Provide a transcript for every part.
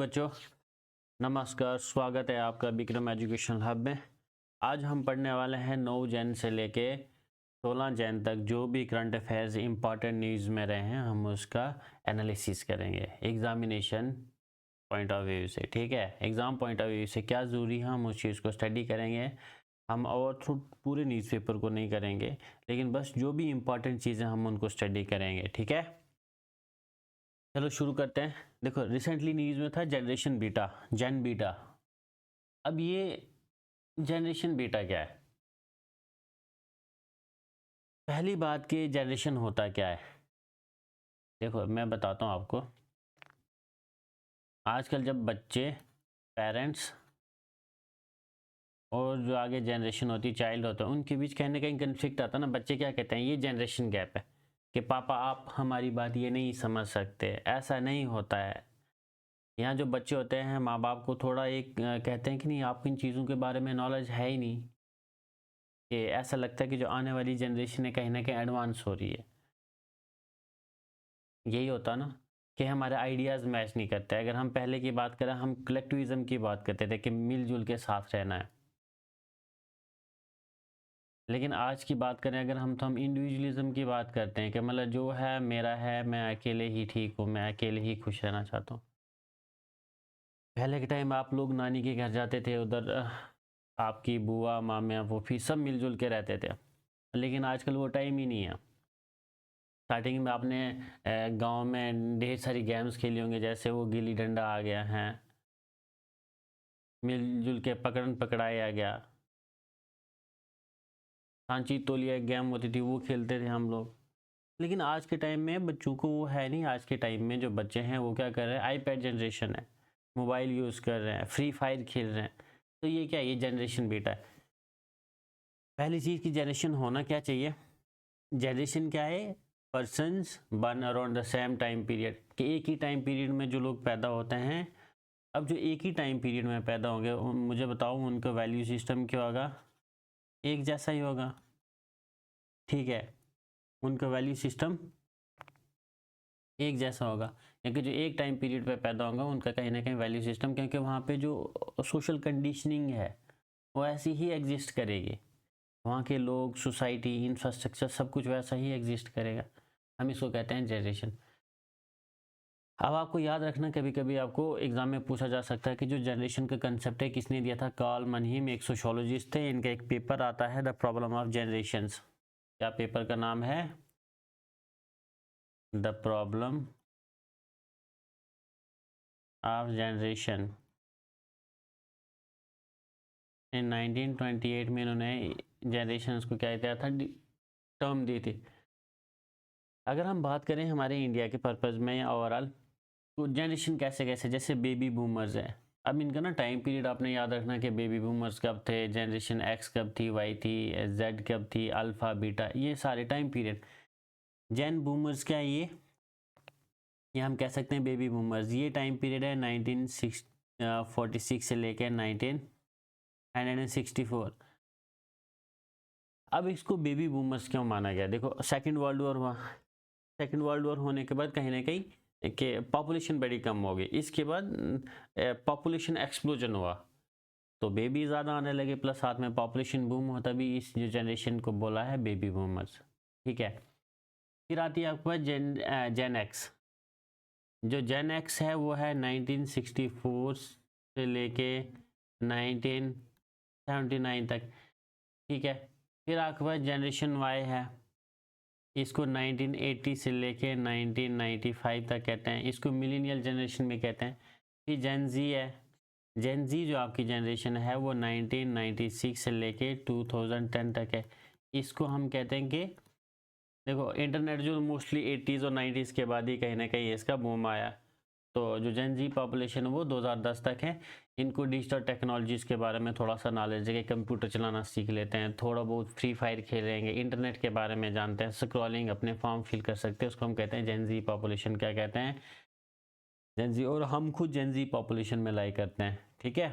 बच्चों, नमस्कार। स्वागत है आपका विक्रम एजुकेशन हब में। आज हम पढ़ने वाले हैं 9 जैन से लेके 16 जैन तक जो भी करंट अफेयर्स इंपॉर्टेंट न्यूज़ में रहे हैं, हम उसका एनालिसिस करेंगे एग्जामिनेशन पॉइंट ऑफ व्यू से। ठीक है, एग्ज़ाम पॉइंट ऑफ व्यू से क्या ज़रूरी है, हम उस चीज़ को स्टडी करेंगे। हम और पूरे न्यूज़पेपर को नहीं करेंगे, लेकिन बस जो भी इंपॉर्टेंट चीज़ें हम उनको स्टडी करेंगे। ठीक है, चलो शुरू करते हैं। देखो, रिसेंटली न्यूज़ में था जनरेशन बीटा, जेन बीटा। अब ये जनरेशन बीटा क्या है? पहली बात कि जनरेशन होता क्या है, देखो मैं बताता हूँ आपको। आजकल जब बच्चे, पेरेंट्स और जो आगे जनरेशन होती है, चाइल्ड होता है, उनके बीच कहीं ना कहीं कन्फ्लिक्ट आता है ना। बच्चे क्या कहते हैं, ये जनरेशन गैप है कि पापा आप हमारी बात ये नहीं समझ सकते, ऐसा नहीं होता है। यहाँ जो बच्चे होते हैं, माँ बाप को थोड़ा एक कहते हैं कि नहीं, आपको इन चीज़ों के बारे में नॉलेज है ही नहीं। कि ऐसा लगता है कि जो आने वाली जनरेशन है कहीं ना कहीं एडवांस हो रही है। यही होता ना कि हमारे आइडियाज़ मैच नहीं करते। अगर हम पहले की बात करें, हम कलेक्टिविज़्म की बात करते थे कि मिलजुल के साथ रहना है। लेकिन आज की बात करें अगर हम, तो हम इंडिविजुअलिज्म की बात करते हैं कि मतलब जो है मेरा है, मैं अकेले ही ठीक हूँ, मैं अकेले ही खुश रहना चाहता हूँ। पहले के टाइम आप लोग नानी के घर जाते थे, उधर आपकी बुआ, मामियाँ, फूफी सब मिलजुल के रहते थे। लेकिन आजकल वो टाइम ही नहीं है। स्टार्टिंग में आपने गांव में ढेर सारी गेम्स खेली होंगी, जैसे वो गिल्ली डंडा आ गया है, मिलजुल के पकड़न पकड़ाई आ गया, सांची तोलिया गेम होती थी, वो खेलते थे हम लोग। लेकिन आज के टाइम में बच्चों को वो है नहीं। आज के टाइम में जो बच्चे हैं वो क्या कर रहे हैं, आईपैड जनरेशन है, मोबाइल यूज़ कर रहे हैं, फ्री फायर खेल रहे हैं। तो ये क्या है, ये जनरेशन बेटा है। पहली चीज़ की जनरेशन होना क्या चाहिए, जनरेशन क्या है, persons burn around the same time period, कि एक ही टाइम पीरियड में जो लोग पैदा होते हैं। अब जो एक ही टाइम पीरियड में पैदा होंगे, मुझे बताओ उनका वैल्यू सिस्टम क्या होगा, एक जैसा ही होगा। ठीक है, उनका वैल्यू सिस्टम एक जैसा होगा, क्योंकि जो एक टाइम पीरियड पे पैदा होगा उनका कहीं ना कहीं वैल्यू सिस्टम, क्योंकि वहाँ पे जो सोशल कंडीशनिंग है वो ऐसी ही एग्जिस्ट करेगी। वहाँ के लोग, सोसाइटी, इंफ्रास्ट्रक्चर सब कुछ वैसा ही एग्जिस्ट करेगा। हम इसको कहते हैं जनरेशन। अब आपको याद रखना, कभी कभी आपको एग्जाम में पूछा जा सकता है कि जो जनरेशन का कंसेप्ट है किसने दिया था। कार्ल मनहीम एक सोशियोलॉजिस्ट थे, इनका एक पेपर आता है द प्रॉब्लम ऑफ जनरेशंस। क्या पेपर का नाम है, द प्रॉब्लम ऑफ जनरेशन। इन 1928 में इन्होंने जनरेशंस को क्या दिया था, टर्म दी थी। अगर हम बात करें हमारे इंडिया के पर्पज़ में या ओवरऑल, तो जनरेशन कैसे कैसे, जैसे बेबी बूमर्स है। अब इनका ना टाइम पीरियड आपने याद रखना कि बेबी बूमर्स कब थे, जनरेशन एक्स कब थी, वाई थी, जेड कब थी, अल्फ़ा बीटा, ये सारे टाइम पीरियड। जैन बूमर्स क्या है, ये हम कह सकते हैं बेबी बूमर्स। ये टाइम पीरियड है 1946 से लेकर 1964। अब इसको बेबी बूमर्स क्यों माना गया, देखो सेकेंड वर्ल्ड वॉर हुआ। सेकेंड वर्ल्ड वॉर होने के बाद कहीं ना कहीं कि पॉपुलेशन बड़ी कम हो गई, इसके बाद पॉपुलेशन एक्सप्लोजन हुआ, तो बेबी ज़्यादा आने लगे, प्लस साथ में पॉपुलेशन बूम होता भी। इस जो जनरेशन को बोला है बेबी बूमर्स। ठीक है, फिर आती है आपके पास जेन एक्स। जो जेन एक्स है वो है 1964 से लेके 1979 तक। ठीक है, फिर आपके पास जनरेशन वाई है, इसको 1980 से लेके 1995 तक कहते हैं, इसको मिलीनियल जनरेशन में कहते हैं। फिर जेन जी है, जेन जी जो आपकी जनरेशन है वो 1996 से लेके 2010 तक है। इसको हम कहते हैं कि देखो, इंटरनेट जो मोस्टली 80s और 90s के बाद ही कहीं ना कहीं इसका बूम आया, तो जो जेन जी पॉपुलेशन है वो 2010 तक है। इनको डिजिटल टेक्नोलॉजीज़ के बारे में थोड़ा सा नॉलेज है कि कंप्यूटर चलाना सीख लेते हैं, थोड़ा बहुत फ्री फायर खेल लेंगे, इंटरनेट के बारे में जानते हैं, स्क्रॉलिंग अपने फॉर्म फिल कर सकते हैं, उसको हम कहते हैं जेन जी पॉपुलेशन। क्या कहते हैं, जेन जी। और हम खुद जेन जी पॉपुलेशन में लाई करते हैं। ठीक है,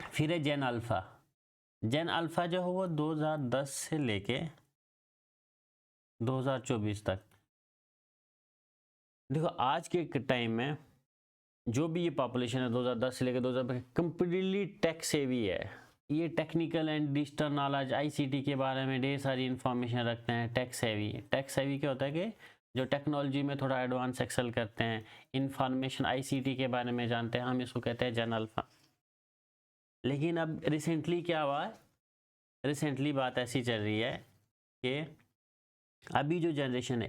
फिर है जेन अल्फ़ा। जेन अल्फ़ा जो है वो 2010 से लेके 2024 तक। देखो आज के टाइम में जो भी ये पॉपुलेशन है 2010 से लेकर 2000 कम्प्लीटली टेक सेवी है। ये technical and digital knowledge ICT के बारे में ढेर सारी इंफॉर्मेशन रखते हैं। टेक सेवी, टेक सेवी क्या होता है कि जो टेक्नोलॉजी में थोड़ा एडवांस एक्सेल करते हैं, इंफॉर्मेशन आईसीटी के बारे में जानते हैं, हम इसको कहते हैं जन अल्फा। लेकिन अब रिसेंटली क्या हुआ है, रिसेंटली बात ऐसी चल रही है कि अभी जो जनरेशन है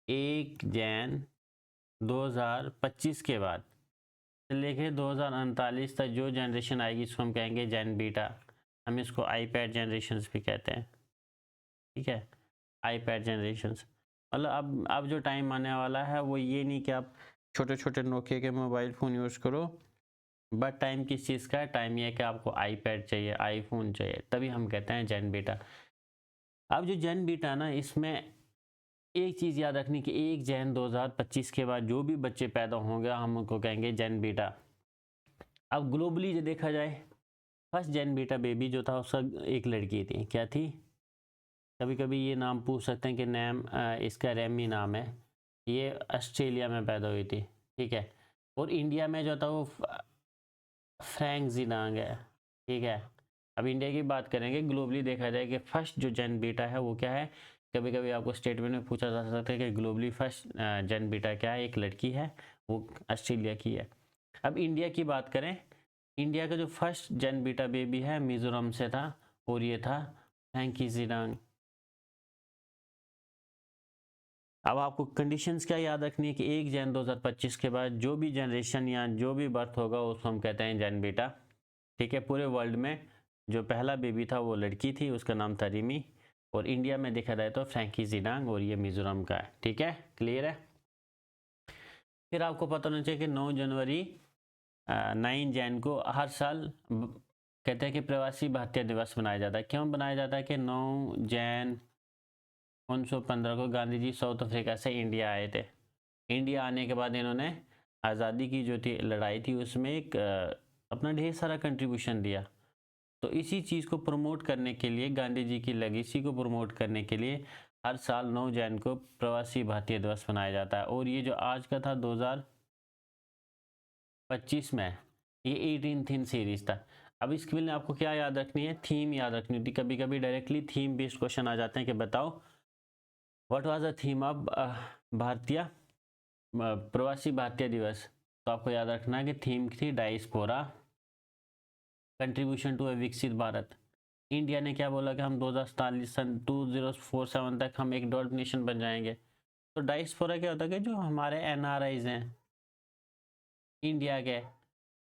1 जैन 2025 के बाद से लेके 2039 तक जो जनरेशन आएगी इसको हम कहेंगे जेन बीटा। हम इसको आईपैड जनरेशन्स भी कहते हैं, ठीक है, आईपैड जनरेशन्स। मतलब अब जो टाइम आने वाला है वो ये नहीं कि आप छोटे छोटे नोकिया के मोबाइल फ़ोन यूज़ करो, बट टाइम किस चीज़ का है, टाइम ये है कि आपको आईपैड चाहिए, आईफोन चाहिए, तभी हम कहते हैं जेन बीटा। अब जो जेन बीटा ना, इसमें एक चीज़ याद रखनी कि 1 जैन 2025 के बाद जो भी बच्चे पैदा होंगे हम उनको कहेंगे जेन बीटा। अब ग्लोबली जो देखा जाए, फर्स्ट जेन बीटा बेबी जो था उसका एक लड़की थी, क्या थी, कभी कभी ये नाम पूछ सकते हैं कि नाम इसका रेमी नाम है, ये ऑस्ट्रेलिया में पैदा हुई थी, ठीक है। और इंडिया में जो था वो फ्रैंक जिनांग है, ठीक है। अब इंडिया की बात करेंगे, ग्लोबली देखा जाए कि फर्स्ट जो जेन बीटा है वो क्या है, कभी कभी आपको स्टेटमेंट में पूछा जा सकता है कि ग्लोबली फर्स्ट जेन बीटा क्या है, एक लड़की है, वो ऑस्ट्रेलिया की है। अब इंडिया की बात करें, इंडिया का जो फर्स्ट जेन बीटा बेबी है मिजोरम से था और ये था फ्रैंकी जिनांग। अब आपको कंडीशंस क्या याद रखनी है कि 1 जैन 2025 के बाद जो भी जनरेशन या जो भी बर्थ होगा उसको हम कहते हैं जेन बीटा, ठीक है। पूरे वर्ल्ड में जो पहला बेबी था वो लड़की थी, उसका नाम था रिमी, और इंडिया में देखा जाए तो फ्रैंकी जिनांग, और ये मिजोरम का है, ठीक है, क्लियर है। फिर आपको पता होना चाहिए कि 9 जनवरी 9 जैन को हर साल कहते हैं कि प्रवासी भारतीय दिवस मनाया जाता है। क्यों बनाया जाता है कि 9 जैन 1915 को गांधी जी साउथ अफ्रीका से इंडिया आए थे। इंडिया आने के बाद इन्होंने आज़ादी की जो थी लड़ाई थी उसमें एक अपना ढेर सारा कंट्रीब्यूशन दिया। तो इसी चीज़ को प्रमोट करने के लिए, गांधी जी की लेगेसी को प्रमोट करने के लिए हर साल 9 जैन को प्रवासी भारतीय दिवस मनाया जाता है। और ये जो आज का था 2025 में, ये 18 थीम सीरीज था। अब इसके लिए आपको क्या याद रखनी है, थीम याद रखनी होती। कभी कभी डायरेक्टली थीम बेस्ड क्वेश्चन आ जाते हैं कि बताओ what was the theme of भारतीय प्रवासी भारतीय दिवस। तो आपको याद रखना है कि थीम थी डायस्पोरा, कंट्रीब्यूशन टू ए विकसित भारत। इंडिया ने क्या बोला कि हम 2047 तक हम एक डेवलप्ड नेशन बन जाएंगे। तो डायस्पोरा क्या होता है कि जो हमारे एनआरआईज हैं इंडिया के,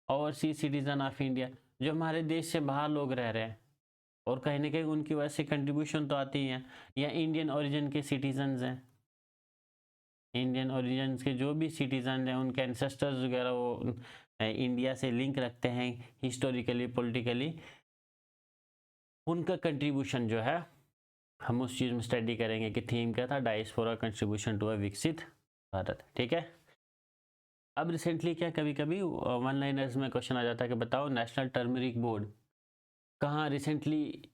ओवरसीज सिटीजन ऑफ इंडिया, जो हमारे देश से बाहर लोग रह रहे हैं और कहीं ना कहीं उनकी वजह से कंट्रीब्यूशन तो आती है, या इंडियन ओरिजिन के सिटीजन्स हैं, इंडियन ओरिजिन के जो भी सिटीजन हैं उनके एंसेस्टर्स वगैरह वो इंडिया से लिंक रखते हैं हिस्टोरिकली पॉलिटिकली, उनका कंट्रीब्यूशन जो है हम उस चीज़ में स्टडी करेंगे कि थीम क्या था, डायस्पोरा कंट्रीब्यूशन टू अ विकसित भारत, ठीक है। अब रिसेंटली क्या, कभी कभी वन लाइनर्स में क्वेश्चन आ जाता है कि बताओ नेशनल टर्मरिक बोर्ड कहाँ रिसेंटली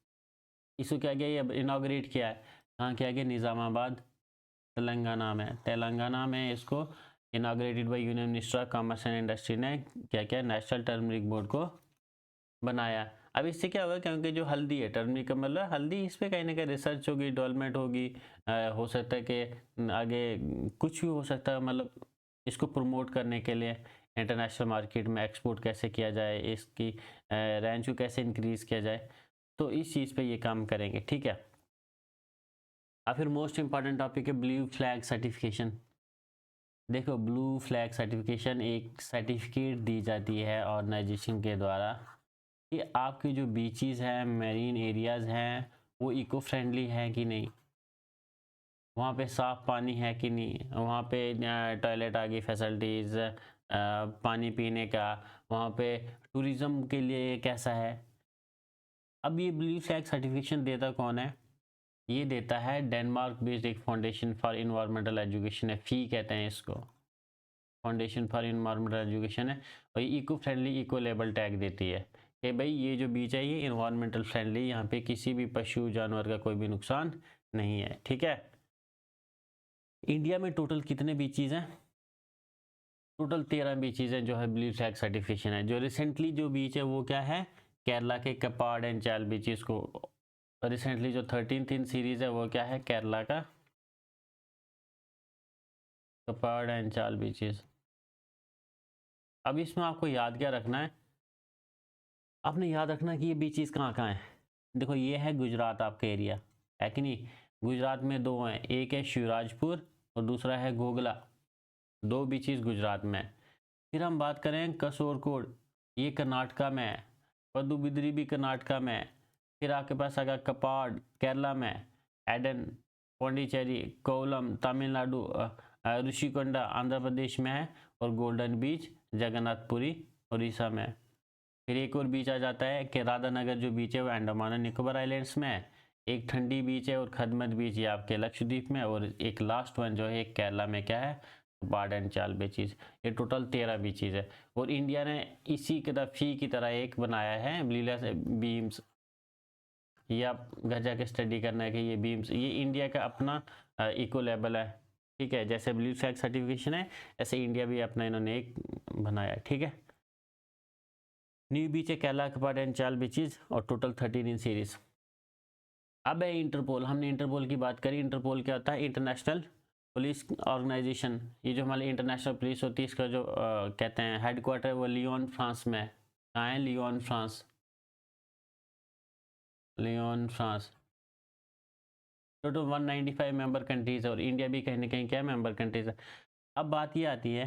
इसको क्या किया, ये इनाग्रेट किया है, कहाँ किया गया, निज़ामाबाद तेलंगाना में। तेलंगाना में इसको inaugurated by union minister of commerce and industry ने क्या किया, नेशनल टर्मरिक बोर्ड को बनाया। अब इससे क्या होगा, क्योंकि जो हल्दी है, टर्मरिक का मतलब हल्दी, इस पर कहीं ना कहीं रिसर्च होगी, डेवलपमेंट होगी, हो सकता है कि आगे कुछ भी हो सकता है, मतलब इसको प्रमोट करने के लिए इंटरनेशनल मार्केट में एक्सपोर्ट कैसे किया जाए, इसकी रेंज को कैसे इंक्रीज़ किया जाए, तो इस चीज़ पे ये काम करेंगे, ठीक है। और फिर मोस्ट इंपॉर्टेंट टॉपिक है ब्लू फ्लैग सर्टिफिकेशन। देखो, ब्लू फ्लैग सर्टिफिकेशन एक सर्टिफिकेट दी जाती है ऑर्गेनाइजेशन के द्वारा कि आपकी जो बीचेस हैं, मेरीन एरियाज़ हैं, वो इको फ्रेंडली हैं कि नहीं, वहाँ पे साफ़ पानी है कि नहीं, वहाँ पे टॉयलेट आगे फैसिलिटीज़, पानी पीने का, वहाँ पे टूरिज़्म के लिए कैसा है। अब ये ब्लू फ्लैग सर्टिफिकेशन देता कौन है, ये देता है डेनमार्क बेस्ड एक फाउंडेशन फॉर इन्वायरमेंटल एजुकेशन है, फी कहते हैं इसको, फाउंडेशन फॉर इन्वायरमेंटल एजुकेशन है। और ये eco friendly eco label tag देती है कि भाई ये जो बीच है ये इन्वायरमेंटल फ्रेंडली, यहाँ पे किसी भी पशु जानवर का कोई भी नुकसान नहीं है, ठीक है। इंडिया में टोटल कितने बीचीज़ हैं? टोटल 13 बीचीज़ हैं जो है ब्लू फ्लैग सर्टिफिकेशन है। जो रिसेंटली जो बीच है वो क्या है? केरला के कपाड़ एंड चाल बीचेस को रिसेंटली जो 13th इन सीरीज है वो क्या है? केरला का कपाड़ एंड चाल बीचेस। अब इसमें आपको याद क्या रखना है? आपने याद रखना कि ये बीचेस कहाँ कहाँ है। देखो ये है गुजरात आपका एरिया, है कि नहीं? गुजरात में दो हैं, एक है शिवराजपुर और दूसरा है घोघला। दो बीचेस गुजरात में है। फिर हम बात करें कसोरकोड, ये कर्नाटका में है। पदुबिद्री भी कर्नाटका में है। फिर आपके पास आएगा कपाड़ केरला में, एडन पौंडीचेरी, कोवलम तमिलनाडु, ऋषिकोंडा आंध्र प्रदेश में है और गोल्डन बीच जगन्नाथपुरी उड़ीसा में है। फिर एक और बीच आ जाता है कि राधानगर जो बीच है वो अंडमान एंड निकोबार आइलैंड्स में है। एक ठंडी बीच है और खदमत बीच ये आपके लक्षद्वीप में, और एक लास्ट वन जो है एक केरला में क्या है? बार्ड एंड चाल बीचीज। ये टोटल 13 बीचीज है और इंडिया ने इसी की तरह फी की तरह एक बनाया है ब्लीला बीम्स। ये आप घर जाके स्टडी करना है कि ये बीम्स ये इंडिया का अपना इको लेवल है, ठीक है? जैसे ब्लू फ्लैग सर्टिफिकेशन है ऐसे इंडिया भी अपना इन्होंने एक बनाया है, ठीक है? न्यू बीच है केरला कपाड़ एंड चाल बीचीज और टोटल 13 इन सीरीज। अब है इंटरपोल। हमने इंटरपोल की बात करी। इंटरपोल क्या होता है? International police organisation. ये जो हमारी इंटरनेशनल पुलिस होती है इसका जो कहते हैं हेडक्वार्टर वो लियोन फ्रांस में है। कहाँ है? Lyon France. Lyon France. Total 195 member countries है और इंडिया भी कहीं ना कहीं क्या मेंबर कंट्रीज है। अब बात ये आती है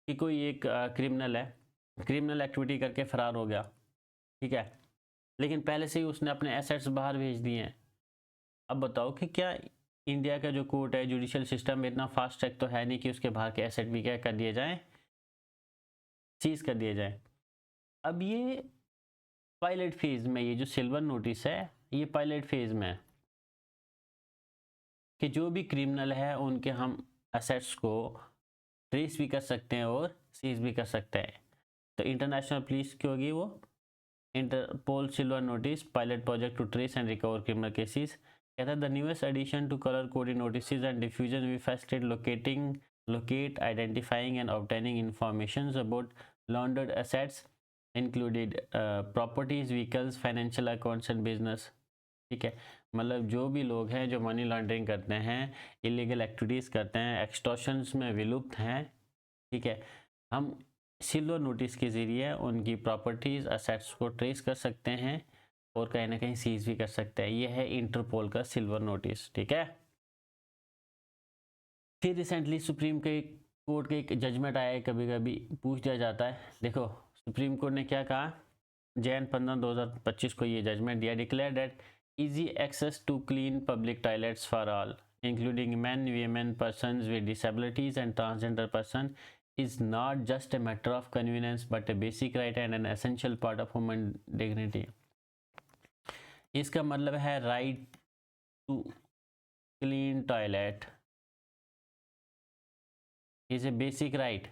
कि कोई एक क्रिमिनल है, क्रिमिनल एक्टिविटी करके फरार हो गया, ठीक है? लेकिन पहले से ही उसने अपने एसेट्स बाहर भेज दिए हैं। अब बताओ कि क्या इंडिया का जो कोर्ट है, जुडिशियल सिस्टम में इतना फास्ट ट्रैक तो है नहीं कि उसके बाहर के एसेट भी क्या कर दिए जाएं? सीज कर दिए जाएं। अब ये पायलट फेज में, ये जो सिल्वर नोटिस है ये पायलट फेज में है कि जो भी क्रिमिनल है उनके हम एसेट्स को ट्रेस भी कर सकते हैं और सीज भी कर सकते हैं। तो इंटरनेशनल पुलिस की होगी वो Interpol silver notice pilot project to trace and recover criminal cases. कहता है the newest edition to colour coded notices and diffusion we facilitate locate, identifying and obtaining information about laundered assets included properties, vehicles, financial accounts and business। ठीक है, मतलब जो भी लोग हैं जो मनी लॉन्ड्रिंग करते हैं, इलीगल एक्टिविटीज़ करते हैं, एक्सटॉर्शंस में विलुप्त हैं, ठीक है, हम सिल्वर नोटिस के ज़रिए उनकी प्रॉपर्टीज़ असेट्स को ट्रेस कर सकते हैं और कहीं ना कहीं सीज भी कर सकते हैं। ये है इंटरपोल का सिल्वर नोटिस, ठीक है? फिर रिसेंटली सुप्रीम के कोर्ट के एक जजमेंट आया है, कभी कभी पूछ दिया जाता है। देखो सुप्रीम कोर्ट ने क्या कहा, जैन 15/2025 को ये जजमेंट दिया। Declare that easy access to clean public toilets for all including man, women, persons with disabilities and transgender person is not just a matter of convenience but a basic right and an essential part of human dignity। इसका मतलब है right to clean toilet is a basic right,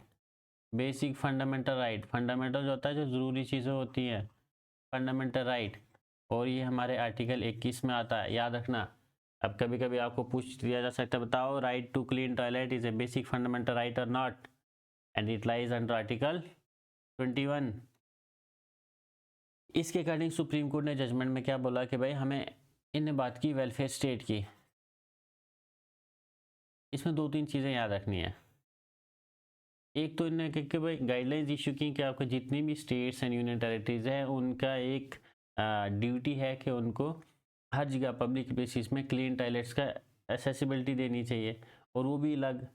basic fundamental right. Fundamental जो होता है जो ज़रूरी चीज़ें होती हैं, फंडामेंटल राइट, और ये हमारे आर्टिकल 21 में आता है, याद रखना। अब कभी कभी आपको पूछ दिया जा सकता है, बताओ right to clean toilet is a basic fundamental right और not, and it lies under article 21। इसके अकॉर्डिंग सुप्रीम कोर्ट ने जजमेंट में क्या बोला कि भाई हमें इन बात की वेलफेयर स्टेट की, इसमें दो तीन चीज़ें याद रखनी है। एक तो इन्होंने कहा कि भाई गाइडलाइंस इशू की कि आपको जितनी भी स्टेट्स एंड यूनियन टेरिटरीज हैं उनका एक ड्यूटी है कि उनको हर जगह पब्लिक प्लेसेस में क्लीन टॉयलेट्स का एसेसिबिलिटी देनी चाहिए, और वो भी अलग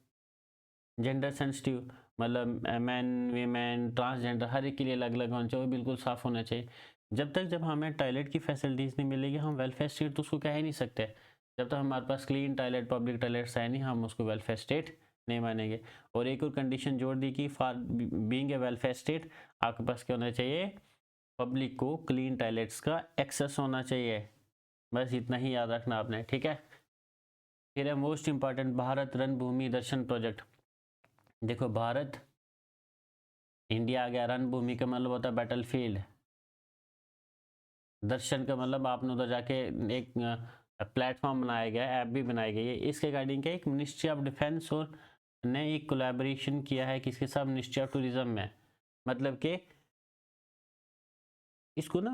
जेंडर सेंसिटिव, मतलब मैन, वीमेन, ट्रांसजेंडर, हर एक के लिए अलग अलग होना चाहिए, बिल्कुल साफ़ होना चाहिए। जब हमें टॉयलेट की फैसिलिटीज़ नहीं मिलेगी हम वेलफेयर स्टेट तो उसको कह ही नहीं सकते। जब तक हमारे पास क्लीन टॉयलेट, पब्लिक टॉयलेट्स है नहीं, हम उसको वेलफेयर स्टेट नहीं मानेंगे। और एक और कंडीशन जोड़ दी कि for being a welfare state आपके पास क्या होना चाहिए, पब्लिक को क्लीन टॉयलेट्स का एक्सेस होना चाहिए। बस इतना ही याद रखना आपने, ठीक है? फिर है मोस्ट इंपॉर्टेंट भारत रणभूमि दर्शन प्रोजेक्ट। देखो भारत, इंडिया आ गया, रणभूमि का मतलब होता है बैटल फील्ड, दर्शन का मतलब आपने उधर जाके एक प्लेटफॉर्म बनाया गया है, ऐप भी बनाई गई है। इसके रिगार्डिंग क्या एक मिनिस्ट्री ऑफ डिफेंस और ने एक कोलैबोरेशन किया है किसके साथ, मिनिस्ट्री ऑफ टूरिज्म में। मतलब कि इसको ना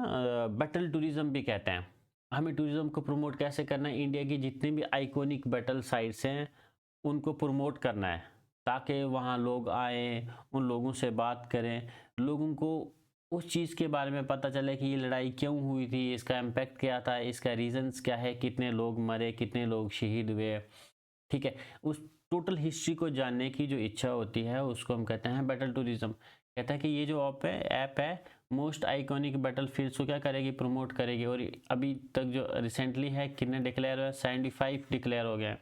बैटल टूरिज्म भी कहते हैं। हमें टूरिज्म को प्रमोट कैसे करना है, इंडिया की जितनी भी आइकॉनिक बैटल साइट्स हैं उनको प्रमोट करना है, ताकि वहाँ लोग आए, उन लोगों से बात करें, लोगों को उस चीज़ के बारे में पता चले कि ये लड़ाई क्यों हुई थी, इसका इम्पैक्ट क्या था, इसका रीजंस क्या है, कितने लोग मरे, कितने लोग शहीद हुए। ठीक है, उस टोटल हिस्ट्री को जानने की जो इच्छा होती है उसको हम कहते हैं बैटल टूरिज्म। कहता है कि ये जो ऐप है मोस्ट आइकॉनिक बैटल फील्ड्स को क्या करेगी, प्रमोट करेगी। और अभी तक जो रिसेंटली है कितने डिक्लेयर हुए, 75 डिक्लेयर हो गए।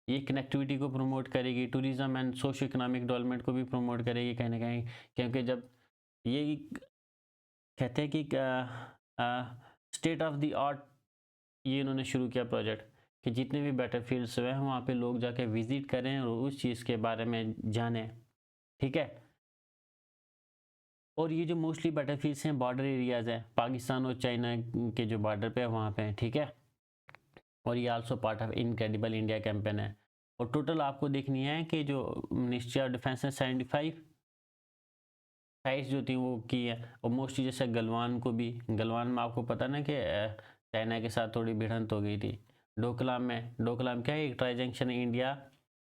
ये कनेक्टिविटी को प्रमोट करेगी, tourism and socio economic development को भी प्रमोट करेगी कहीं ना कहीं। क्योंकि जब ये कहते हैं कि स्टेट ऑफ द आर्ट ये इन्होंने शुरू किया प्रोजेक्ट, कि जितने भी बैटलफील्ड्स हुए हैं वहाँ पे लोग जाके विजिट करें और उस चीज़ के बारे में जानें। ठीक है, और ये जो मोस्टली बैटलफील्ड्स हैं बॉर्डर एरियाज़ हैं, पाकिस्तान और चाइना के जो बॉर्डर पे है वहाँ पे हैं। ठीक है, और ये also part of incredible India campaign है। और टोटल आपको देखनी है कि जो मिनिस्ट्री ऑफ डिफेंस ने 75 साइट्स जो थी वो की है। और मोस्टली जैसे गलवान को भी, गलवान में आपको पता ना कि चाइना के साथ थोड़ी भिड़ंत हो गई थी। डोकलाम क्या है, एक ट्राई जंक्शन इंडिया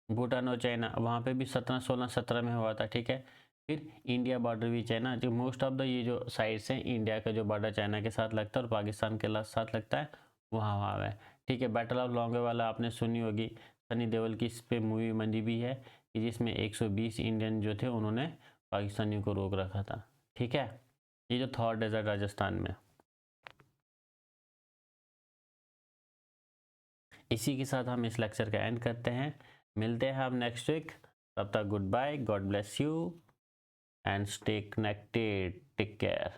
भूटान और चाइना, वहाँ पे भी 17 में हुआ था। ठीक है, फिर इंडिया बॉर्डर भी चाइना, जो मोस्ट ऑफ द ये जो साइड्स हैं इंडिया का जो बॉर्डर चाइना के साथ लगता है और पाकिस्तान के साथ लगता है, वहाँ वहाँ है। ठीक है, बैटल ऑफ लोंगेवाला आपने सुनी होगी, सनी देओल की इस पर मूवी बनी भी है कि जिसमें 120 इंडियन जो थे उन्होंने पाकिस्तानियों को रोक रखा था। ठीक है, ये जो थॉर डेजर्ट राजस्थान में। इसी के साथ हम इस लेक्चर का एंड करते हैं, मिलते हैं हम नेक्स्ट वीक। तब तक goodbye, God bless you and stay connected, take care.